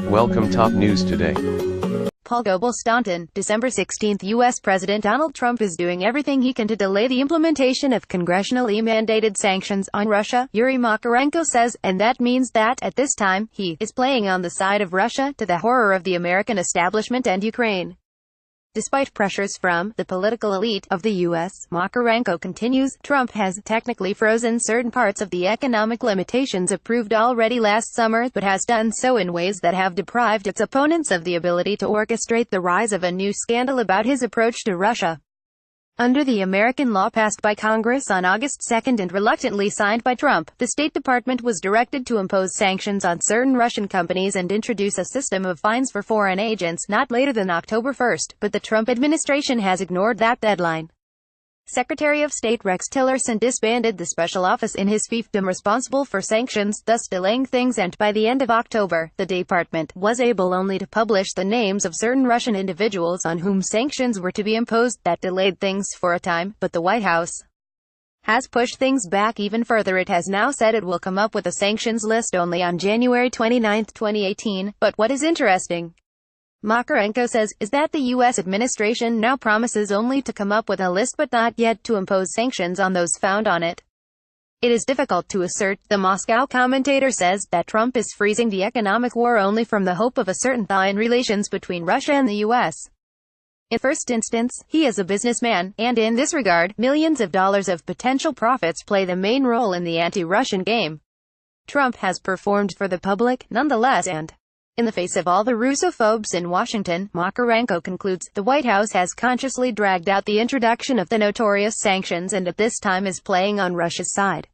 Welcome top news today. Goble Staunton, December 16. U.S. President Donald Trump is doing everything he can to delay the implementation of congressionally mandated sanctions on Russia, Yury Makarenko says, and that means that, at this time, he is playing on the side of Russia, to the horror of the American establishment and Ukraine. Despite pressures from the political elite of the U.S., Makarenko continues, Trump has technically frozen certain parts of the economic limitations approved already last summer, but has done so in ways that have deprived its opponents of the ability to orchestrate the rise of a new scandal about his approach to Russia. Under the American law passed by Congress on August 2 and reluctantly signed by Trump, the State Department was directed to impose sanctions on certain Russian companies and introduce a system of fines for foreign agents not later than October 1, but the Trump administration has ignored that deadline. Secretary of State Rex Tillerson disbanded the special office in his fiefdom responsible for sanctions, thus delaying things, and by the end of October, the department was able only to publish the names of certain Russian individuals on whom sanctions were to be imposed. That delayed things for a time, but the White House has pushed things back even further. It has now said it will come up with a sanctions list only on January 29, 2018, but what is interesting, Makarenko says, is that the U.S. administration now promises only to come up with a list but not yet to impose sanctions on those found on it. It is difficult to assert, the Moscow commentator says, that Trump is freezing the economic war only from the hope of a certain thaw in relations between Russia and the U.S. In first instance, he is a businessman, and in this regard, millions of dollars of potential profits play the main role in the anti-Russian game. Trump has performed for the public, nonetheless, and in the face of all the Russophobes in Washington, Makarenko concludes, the White House has consciously dragged out the introduction of the notorious sanctions and at this time is playing on Russia's side.